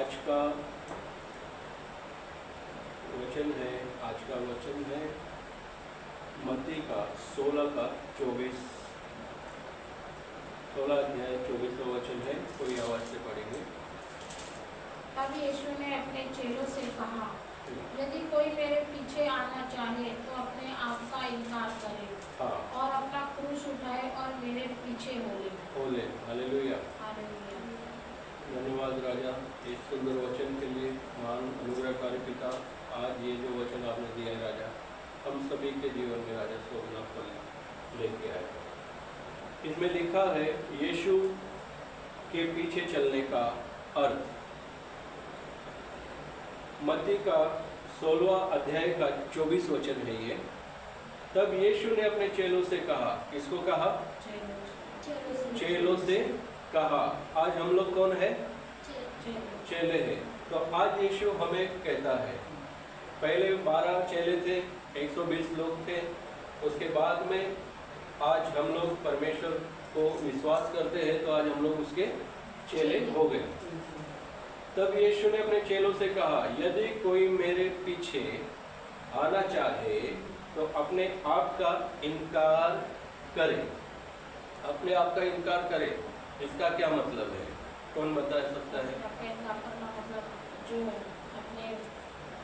आज का वचन है मत्ती का 16 का 24, 16 अध्याय 24वां वचन है। कोई आवाज़ से पढ़ेंगे। तब यीशु ने अपने चेलों से कहा, यदि कोई मेरे पीछे आना चाहे तो अपने आप का इनकार करे और अपना क्रूस उठाए और मेरे पीछे हो ले। हालेलुया। धन्यवाद राजा इस सुंदर वचन के लिए। महान अनुग्रहकारी पिता, आज ये जो वचन आपने दिया है राजा, हम सभी के जीवन में राजा सोना फल लेके आए। इसमें लिखा है यीशु के पीछे चलने का अर्थ। मत्ती का 16वां अध्याय का 24 वचन है ये। तब यीशु ने अपने चेलों से कहा, किसको कहा? चेलों से कहा। आज हम लोग कौन है? चेले हैं। तो आज यीशु हमें कहता है, पहले 12 चेले थे, 120 लोग थे। उसके बाद में आज हम लोग परमेश्वर को विश्वास करते हैं, तो आज हम लोग उसके चेले हो गए। तब यीशु ने अपने चेलों से कहा, यदि कोई मेरे पीछे आना चाहे तो अपने आप का इनकार करे। अपने आप का इनकार करे, इसका क्या मतलब है? कौन बता सकता है? मतलब जो अपने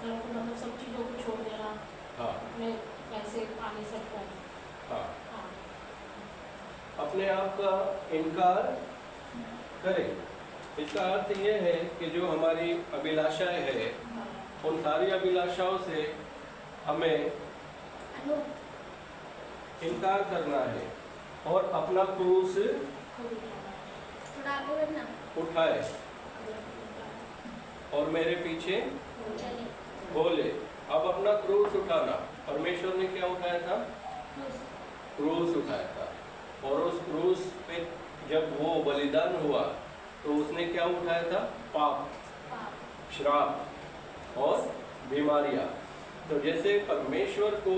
मतलब सब चीज़ों को छोड़ देना। हाँ। अपने पैसे पानी सब को। हाँ। अपने आप का इनकार करे। इसका अर्थ ये है कि जो हमारी अभिलाषाएं हैं, उन सारी अभिलाषाओं से हमें इनकार करना है और अपना क्रूस उठाए और मेरे पीछे बोले। अब अपना क्रूस उठाना, परमेश्वर ने क्या उठाया था? क्रूस उठाया था। और उस क्रूस पे जब वो बलिदान हुआ तो उसने क्या उठाया था? पाप, श्राप और बीमारियां। तो जैसे परमेश्वर को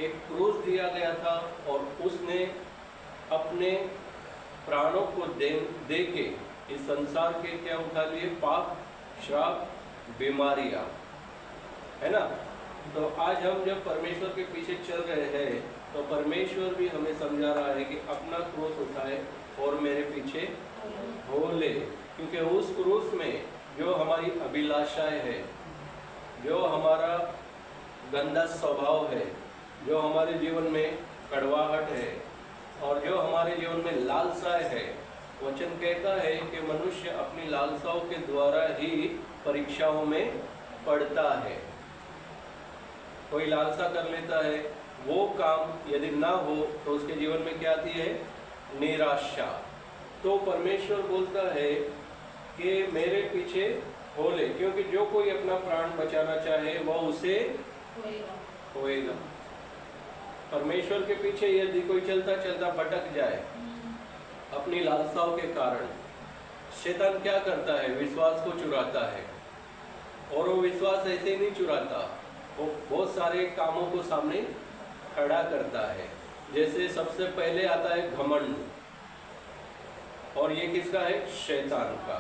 एक क्रूस दिया गया था और उसने अपने प्राणों को दे के इस संसार के क्या उठा लिए? पाप, श्राप, बीमारियां, है ना। तो आज हम जब परमेश्वर के पीछे चल रहे हैं तो परमेश्वर भी हमें समझा रहा है कि अपना क्रूस उठाए और मेरे पीछे हो ले। क्योंकि उस क्रूस में जो हमारी अभिलाषाएं है, जो हमारा गंदा स्वभाव है, जो हमारे जीवन में कड़वाहट है और जो हमारे जीवन में लालसाएं है, वचन कहता है कि मनुष्य अपनी लालसाओं के द्वारा ही परीक्षाओं में पड़ता है। कोई लालसा कर लेता है, वो काम यदि ना हो तो उसके जीवन में क्या आती है? निराशा। तो परमेश्वर बोलता है कि मेरे पीछे हो ले, क्योंकि जो कोई अपना प्राण बचाना चाहे वह उसे खोएगा। परमेश्वर के पीछे यदि कोई चलता चलता भटक जाए अपनी लालसाओं के कारण, शैतान क्या करता है? विश्वास को चुराता है। और वो विश्वास ऐसे ही नहीं चुराता, वो बहुत सारे कामों को सामने खड़ा करता है। जैसे सबसे पहले आता है घमंड, और ये किसका है? शैतान का।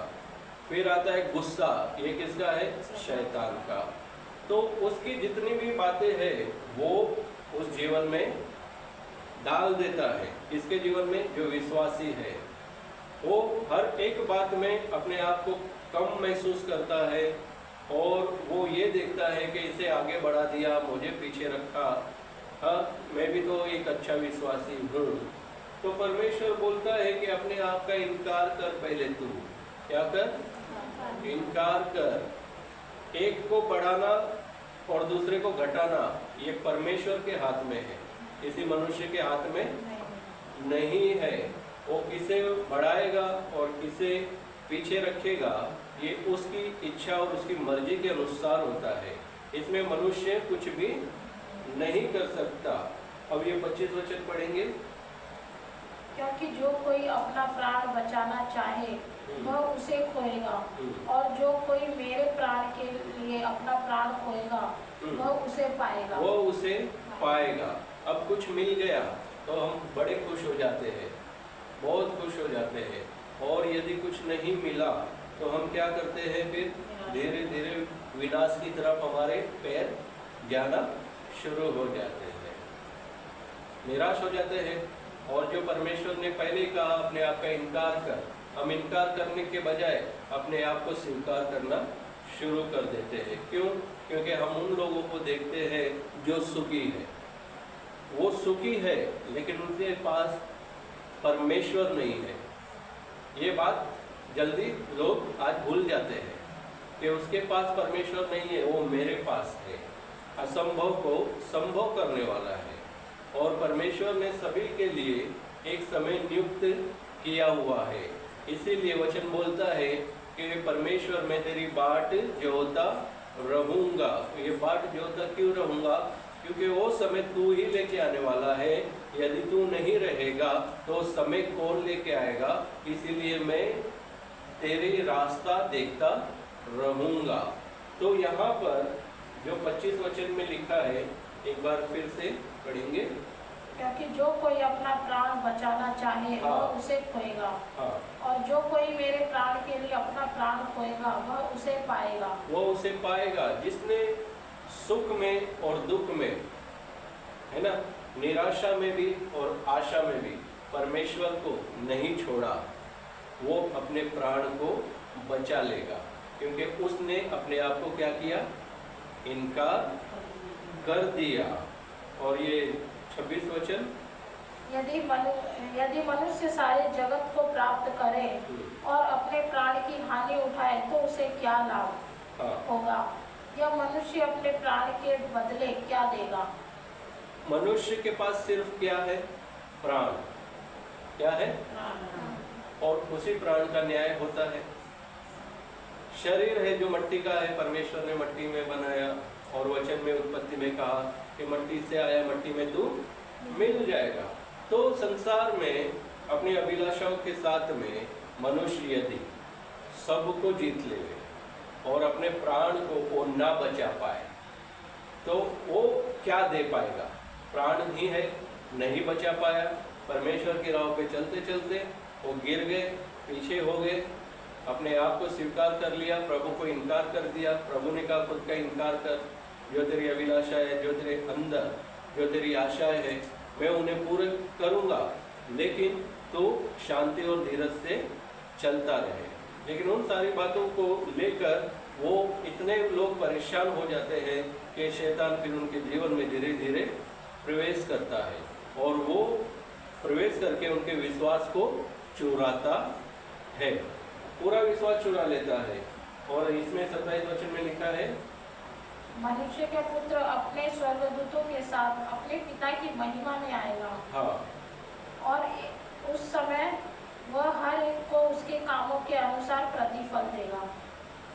फिर आता है गुस्सा, ये किसका है? शैतान का। तो उसकी जितनी भी बातें हैं वो उस जीवन में डाल देता है। इसके जीवन में जो विश्वासी है वो हर एक बात में अपने आप को कम महसूस करता है और वो ये देखता है कि इसे आगे बढ़ा दिया, मुझे पीछे रखा, हाँ मैं भी तो एक अच्छा विश्वासी हूँ। तो परमेश्वर बोलता है कि अपने आप का इनकार कर। पहले तू क्या कर? इनकार कर। एक को बढ़ाना और दूसरे को घटाना ये परमेश्वर के हाथ में है, किसी मनुष्य के हाथ में नहीं है। वो किसे बढ़ाएगा और किसे पीछे रखेगा ये उसकी इच्छा और उसकी मर्जी के अनुसार होता है। इसमें मनुष्य कुछ भी नहीं कर सकता। अब ये 25 वचन पढ़ेंगे। क्योंकि जो कोई अपना प्राण बचाना चाहे वह उसे खोएगा, और जो कोई मेरे प्राण के लिए अपना प्राण खोएगा वह उसे पाएगा। वो उसे पाएगा। अब कुछ मिल गया तो हम बड़े खुश हो जाते हैं, बहुत खुश हो जाते हैं। और यदि कुछ नहीं मिला तो हम क्या करते हैं, फिर धीरे धीरे विनाश की तरफ हमारे पैर जाना शुरू हो जाते हैं, निराश हो जाते हैं। और जो परमेश्वर ने पहले ही कहा अपने आप का इनकार कर, हम इनकार करने के बजाय अपने आप को स्वीकार करना शुरू कर देते हैं। क्यों? क्योंकि हम उन लोगों को देखते हैं जो सुखी है, वो सुखी है लेकिन उनके पास परमेश्वर नहीं है। ये बात जल्दी लोग आज भूल जाते हैं कि उसके पास परमेश्वर नहीं है, वो मेरे पास है। असंभव को संभव करने वाला है और परमेश्वर ने सभी के लिए एक समय नियुक्त किया हुआ है। इसीलिए वचन बोलता है कि परमेश्वर मैं तेरी बाट जोता रहूँगा। ये बाट जोता क्यों रहूँगा? क्योंकि वो समय तू ही लेके आने वाला है। यदि तू नहीं रहेगा तो समय कौन लेके आएगा? इसीलिए मैं तेरे रास्ता देखता रहूँगा। तो यहाँ पर जो 25 वचन में लिखा है, एक बार फिर से पढ़ेंगे। क्योंकि जो कोई अपना प्राण बचाना चाहे वह उसे खोएगा, और जो कोई मेरे प्राण के लिए अपना प्राण खोएगा वह उसे पाएगा। वो उसे पाएगा। जिसने सुख में और दुख में, है ना, निराशा में भी और आशा में भी परमेश्वर को नहीं छोड़ा, वो अपने प्राण को बचा लेगा। क्योंकि उसने अपने आप को क्या किया? इनकार कर दिया। और ये 26 वचन, यदि मनुष्य सारे जगत को प्राप्त करे और अपने प्राण की हानि उठाए तो उसे क्या लाभ होगा? यह मनुष्य अपने प्राण के बदले क्या देगा? मनुष्य के पास सिर्फ क्या है? प्राण। क्या है? और उसी प्राण का न्याय होता है। शरीर है जो मट्टी का है, परमेश्वर ने मट्टी में बनाया और वचन में उत्पत्ति में कहा कि मट्टी से आया, मट्टी में तू मिल जाएगा। तो संसार में अपनी अभिलाषाओं के साथ में मनुष्य यदि सबको जीत ले और अपने प्राण को वो ना बचा पाए तो वो क्या दे पाएगा? प्राण ही है, नहीं बचा पाया। परमेश्वर की राह पे चलते चलते वो गिर गए, पीछे हो गए, अपने आप को स्वीकार कर लिया, प्रभु को इनकार कर दिया। प्रभु ने कहा खुद का इनकार कर, जो तेरी अभिलाषा है, जो तेरे अंदर जो तेरी आशाएं है, मैं उन्हें पूरे करूँगा, लेकिन तो शांति और धीरज से चलता रहे। लेकिन उन सारी बातों को लेकर वो इतने लोग परेशान हो जाते हैं कि शैतान फिर उनके जीवन में धीरे धीरे प्रवेश करता है और वो प्रवेश करके उनके विश्वास को चुराता है, पूरा विश्वास चुरा लेता है। और इसमें 27 वचन में लिखा है, मनुष्य के पुत्र अपने स्वर्गदूतों के साथ अपने पिता की महिमा में आएगा। हाँ। और उस समय वह हर एक को उसके कामों के अनुसार प्रतिफल देगा।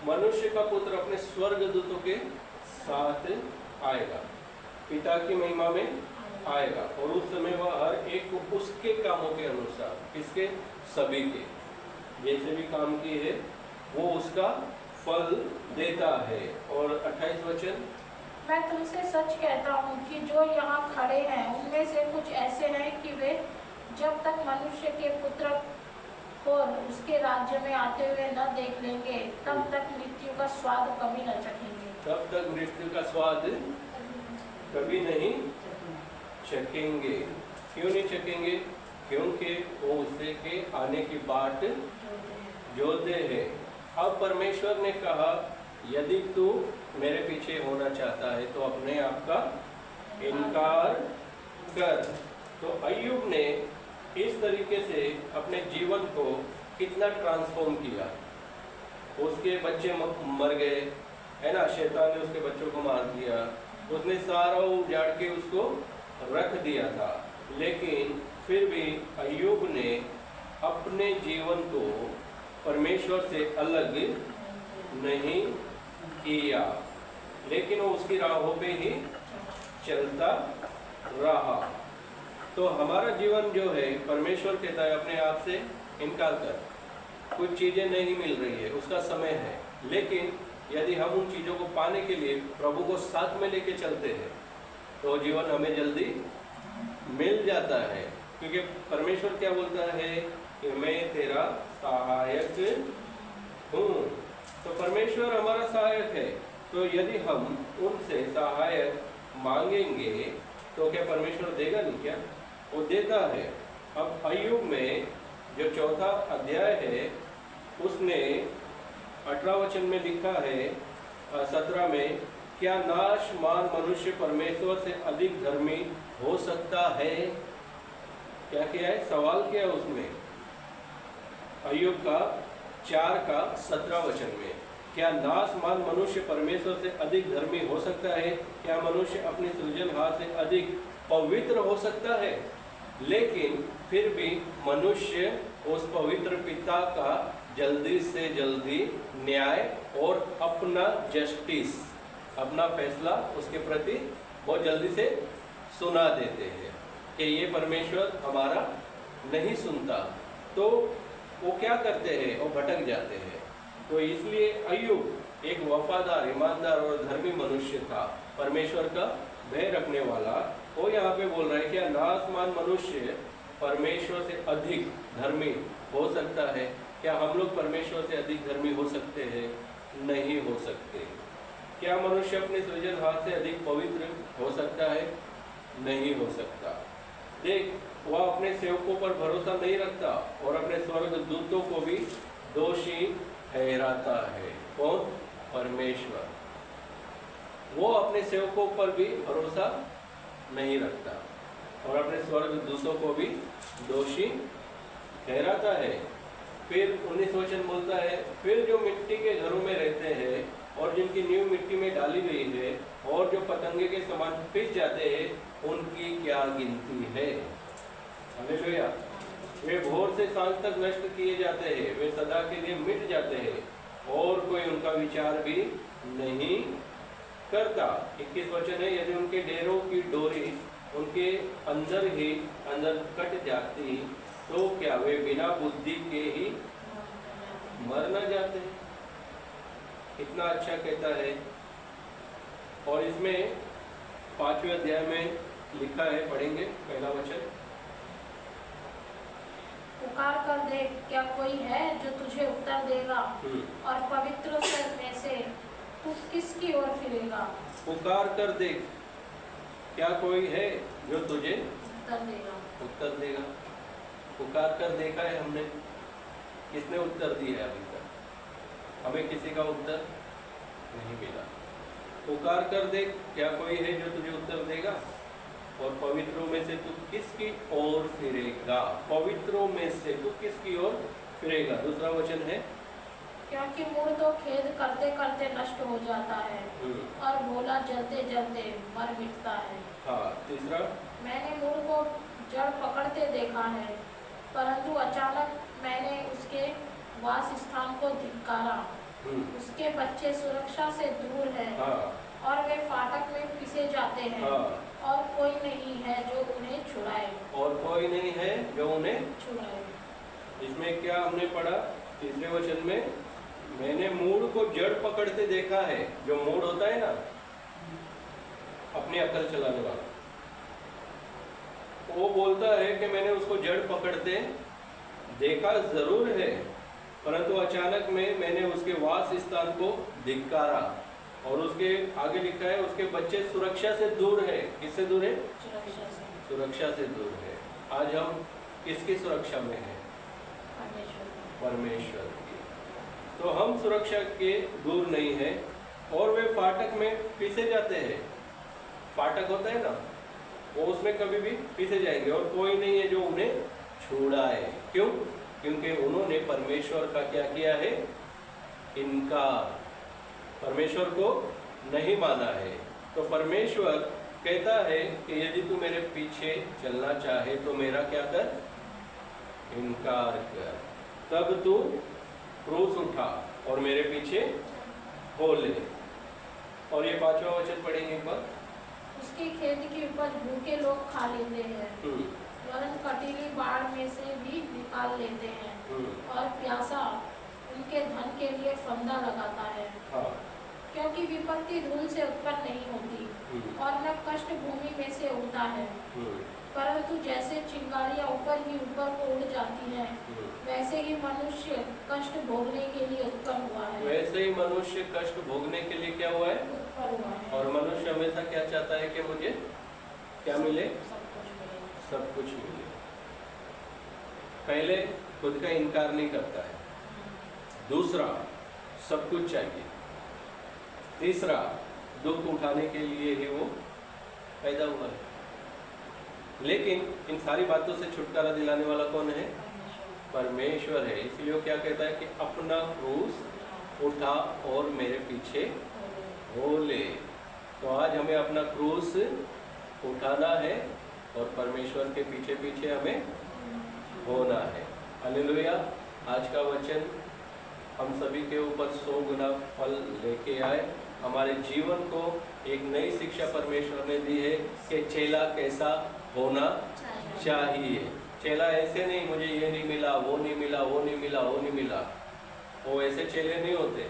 मनुष्य का पुत्र अपने स्वर्गदूतों के साथ आएगा, पिता की महिमा में आएगा, और उस समय वह हर एक को उसके कामों के अनुसार, किसके? सभी के, जैसे भी काम किए है वो उसका फल देता है। और 28 वचन, मैं तुमसे सच कहता हूँ कि जो यहाँ खड़े हैं उनमें से कुछ ऐसे हैं कि वे जब तक मनुष्य के पुत्र को उसके राज्य में आते हुए न देख लेंगे तब तक मृत्यु का स्वाद कभी न चखेंगे। तब तक मृत्यु का स्वाद कभी नहीं चखेंगे। क्यों नहीं चखेंगे? क्योंकि वो उससे के आने की बाट जोते हैं। अब परमेश्वर ने कहा यदि तू मेरे पीछे होना चाहता है तो अपने आप का इनकार कर। तो अय्यूब ने इस तरीके से अपने जीवन को कितना ट्रांसफॉर्म किया। उसके बच्चे मर गए, है ना, शैतान ने उसके बच्चों को मार दिया, उसने सारा उजाड़ के उसको रख दिया था, लेकिन फिर भी अय्यूब ने अपने जीवन को परमेश्वर से अलग नहीं किया, लेकिन वो उसकी राहों पे ही चलता रहा। तो हमारा जीवन जो है, परमेश्वर कहता है अपने आप से इनकार कर, कुछ चीज़ें नहीं मिल रही है, उसका समय है, लेकिन यदि हम उन चीज़ों को पाने के लिए प्रभु को साथ में लेके चलते हैं तो जीवन हमें जल्दी मिल जाता है। क्योंकि परमेश्वर क्या बोलता है कि मैं तेरा सहायक हूँ। तो परमेश्वर हमारा सहायक है। तो यदि हम उनसे सहायक मांगेंगे तो क्या परमेश्वर देगा नहीं? क्या वो देता है। अब अय्यूब में जो 4था अध्याय है उसने 18 वचन में लिखा है 17 में, क्या नाशमान मनुष्य परमेश्वर से अधिक धर्मी हो सकता है? क्या किया है? सवाल किया उसमें अय्यूब का 4 का 17 वचन में, क्या नाशमान मनुष्य परमेश्वर से अधिक धर्मी हो सकता है? क्या मनुष्य अपनी सृजनहार से अधिक पवित्र हो सकता है? लेकिन फिर भी मनुष्य उस पवित्र पिता का जल्दी से जल्दी न्याय और अपना जस्टिस, अपना फैसला उसके प्रति बहुत जल्दी से सुना देते हैं कि ये परमेश्वर हमारा नहीं सुनता। तो वो क्या करते हैं? वो भटक जाते हैं। तो इसलिए अय्यूब एक वफादार, ईमानदार और धर्मी मनुष्य था, परमेश्वर का भय रखने वाला। वो यहाँ पे बोल रहा है कि नाशमान मनुष्य परमेश्वर से अधिक धर्मी हो सकता है। क्या हम लोग परमेश्वर से अधिक धर्मी हो सकते हैं? नहीं हो सकते। क्या मनुष्य अपने सृजनहार से अधिक पवित्र हो सकता है? नहीं हो सकता। देख, वह अपने सेवकों पर भरोसा नहीं रखता और अपने स्वर्गदूतों को भी दोषी ठहराता है। कौन? परमेश्वर। वो अपने सेवकों पर भी भरोसा नहीं रखता और अपने स्वर्गदूतों को भी दोषी ठहराता है। फिर 19 वचन बोलता है, फिर जो मिट्टी के घरों में रहते हैं और जिनकी नींव मिट्टी में डाली गई है और जो पतंगे के समान पिस जाते हैं, उनकी क्या गिनती है? हालेलुया। वे भोर से सांझ तक नष्ट किए जाते हैं, वे सदा के लिए मिट जाते हैं और कोई उनका विचार भी नहीं करता। 21 वचन है, यदि उनके डेरों की डोरी उनके अंदर ही अंदर कट जाती तो क्या वे बिना बुद्धि के ही मर न जाते? कितना अच्छा कहता है। और इसमें 5वें अध्याय में लिखा है, पढ़ेंगे पहला वचन, पुकार कर देख, क्या कोई है जो तुझे उत्तर देगा? और पवित्र में से तू किसकी ओर फिरेगा? पुकार कर देख, क्या कोई है जो तुझे उत्तर देगा? उत्तर देगा। पुकार कर देखा है हमने, किसने उत्तर दिया है? अभी तक हमें किसी का उत्तर नहीं मिला। पुकार कर देख, क्या कोई है जो तुझे उत्तर देगा? और पवित्रों में से तू किसकी ओर फिरेगा? पवित्रों में से तू किसकी ओर फिरेगा? दूसरा वचन है, क्योंकि मूढ़ तो खेद करते करते नष्ट हो जाता है और भोला जलते जलते मर मिटता है। हाँ, तीसरा, मैंने मूढ़ को जड़ पकड़ते देखा है, परंतु अचानक मैंने उसके वास स्थान को धिक्कारा। उसके बच्चे सुरक्षा से दूर हैं। हाँ, और वे फाटक में पिसे जाते हैं। हाँ, और कोई नहीं है जो उन्हें छुड़ाए। और कोई नहीं है जो उन्हें छुड़ाए। इसमें क्या हमने पढ़ा? तीसरे वचन में, मैंने मूढ़ को जड़ पकड़ते देखा है। जो मूढ़ होता है ना, अपनी अकल चलाने वाला, वो बोलता है कि मैंने उसको जड़ पकड़ते देखा जरूर है, परंतु अचानक में मैंने उसके वास स्थान को धिक्कारा। और उसके आगे लिखा है, उसके बच्चे सुरक्षा से दूर है। किससे दूर है? सुरक्षा से। सुरक्षा से दूर है। आज हम किसकी सुरक्षा में हैं? परमेश्वर की। तो हम सुरक्षा के दूर नहीं है और वे फाटक में पिसे जाते हैं। फाटक होता है ना, वो उसमें कभी भी पिसे जाएंगे और कोई नहीं है जो उन्हें छुड़ाए। क्यों? क्योंकि उन्होंने परमेश्वर का क्या किया है? इनकार। परमेश्वर को नहीं माना है। तो परमेश्वर कहता है कि यदि तू मेरे पीछे चलना चाहे तो मेरा क्या कर? इनकार कर। तब तू क्रूस उठा और मेरे पीछे हो ले। और ये 5वां वचन पढ़ेंगे एक बार। उसकी खेत की उपज भूखे लोग खा लेते हैं, वरन कटीली बाढ़ में से भी निकाल लेते हैं। और प्यासा उनके धन के लिए फंदा लगाता है। हाँ। क्योंकि विपत्ति धूल से उत्पन्न नहीं होती और न कष्ट भूमि में से उगता है। परंतु जैसे चिंगारियां ऊपर ही ऊपर को उड़ जाती है, वैसे ही मनुष्य कष्ट भोगने के लिए उत्पन्न हुआ है। वैसे ही मनुष्य कष्ट भोगने के लिए क्या हुआ है? उत्पन्न हुआ है। और मनुष्य हमेशा क्या चाहता है कि मुझे क्या मिले? सब कुछ मिले। सब कुछ मिले। पहले खुद का इनकार नहीं करता है, दूसरा सब कुछ चाहिए, तीसरा दुख उठाने के लिए ही वो पैदा हुआ है। लेकिन इन सारी बातों से छुटकारा दिलाने वाला कौन है? परमेश्वर है। इसलिए वो क्या कहता है कि अपना क्रूस उठा और मेरे पीछे हो ले। तो आज हमें अपना क्रूस उठाना है और परमेश्वर के पीछे पीछे हमें होना है। हालेलुया। आज का वचन हम सभी के ऊपर 100 गुना फल लेके आए। हमारे जीवन को एक नई शिक्षा परमेश्वर ने दी है कि चेला कैसा होना चाहिए। चेला ऐसे नहीं, मुझे ये नहीं मिला, वो नहीं मिला, वो नहीं मिला, वो नहीं मिला, वो ऐसे चेले नहीं होते।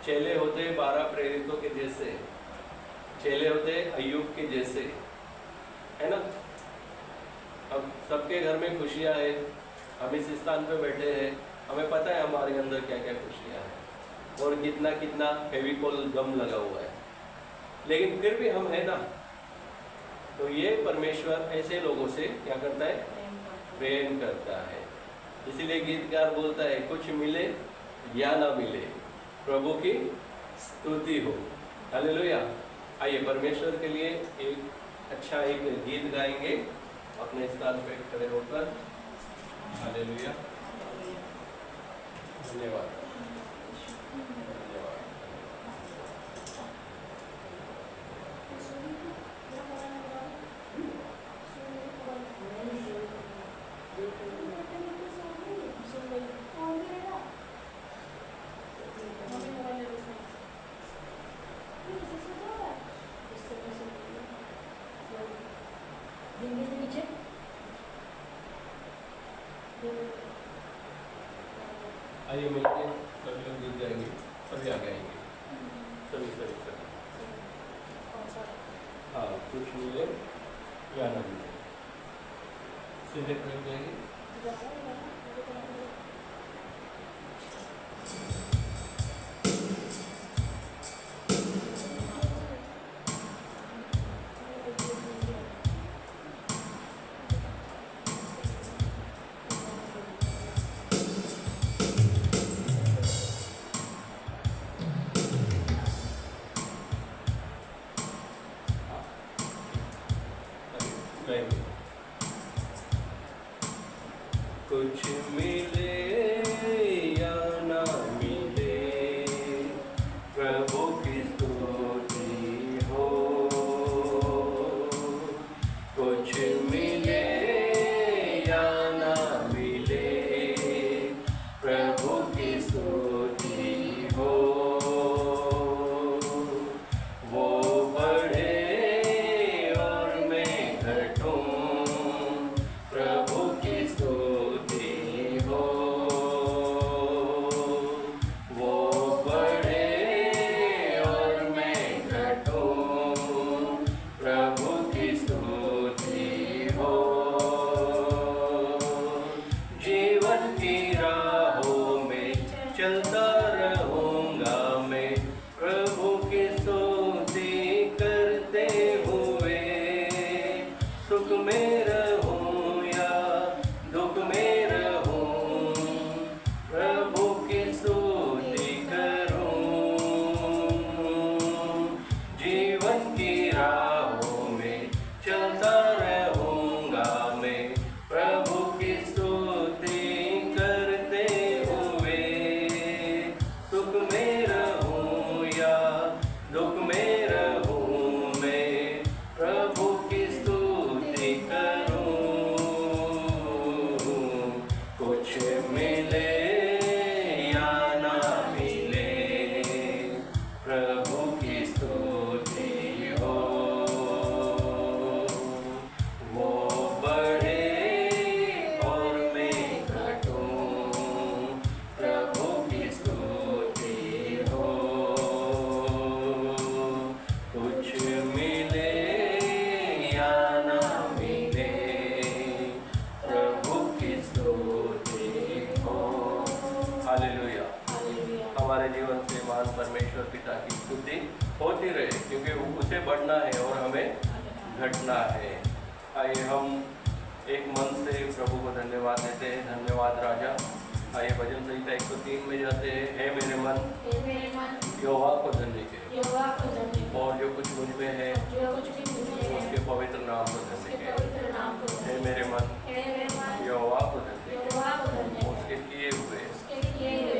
चेले होते 12 प्रेरितों के जैसे, चेले होते अय्यूब के जैसे, है ना। अब सबके घर में खुशियाँ है, हम इस स्थान पे बैठे हैं, हमें पता है हमारे अंदर क्या क्या खुशियाँ हैं और कितना कितना फेविकोल गम लगा हुआ है, लेकिन फिर भी हम है ना। तो ये परमेश्वर ऐसे लोगों से क्या करता है? प्रेम करता है। इसीलिए गीतकार बोलता है, कुछ मिले या ना मिले, प्रभु की स्तुति हो। हालेलुया। आइए परमेश्वर के लिए एक गीत गाएंगे अपने स्थान पे खड़े होकर। हालेलुया। धन्यवाद। आइए मिलके सभी लोग गीत गाएंगे, सभी आ गाएंगे, सभी। हाँ, कुछ मिले या ना मिले, सीधे प्रयोग जाएंगे। कुछ मिले या ना मिले, प्रभु की स्तुति हो। कुछ मिले या ना मिले, प्रभु की स्तुति हो। वो बढ़े और मैं घटूं, प्रभु की स्तुति हो। वो बढ़े और मैं घटूं, प्रभु की स्तुति हो। हमारे जीवन से महान परमेश्वर पिता की स्तुति होती रहे, क्योंकि उसे बढ़ना है और हमें घटना है। आइए हम एक मन से प्रभु को धन्यवाद देते हैं। धन्यवाद राजा। आइए भजन संहिता 103 में जाते हैं। हे मेरे मन यहोवा को धन्य के, और जो कुछ मुझ में है उसके पवित्र नाम को धन्य के। हे मेरे मन यहोवा को धन्य के, उसके किए हुए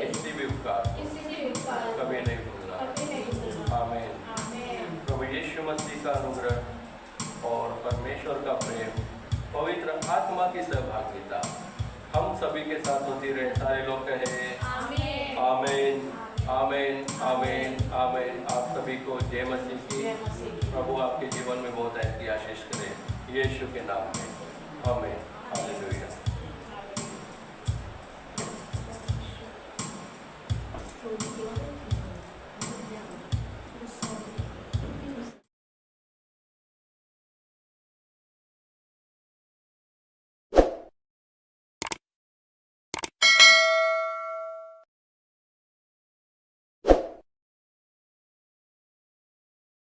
किसी भी उपकार कभी नहीं भूलना। आमीन। प्रभु यीशु मसीह का अनुग्रह और परमेश्वर का प्रेम, पवित्र आत्मा की सहभागिता हम सभी के साथ होती रहे। सारे लोग कहें आमीन आमीन आमीन आमीन आमीन। आप सभी को जय मसीह की। प्रभु आपके जीवन में बहुत ऐसी आशीष करे यीशु के नाम में। आमीन। हालेलुया।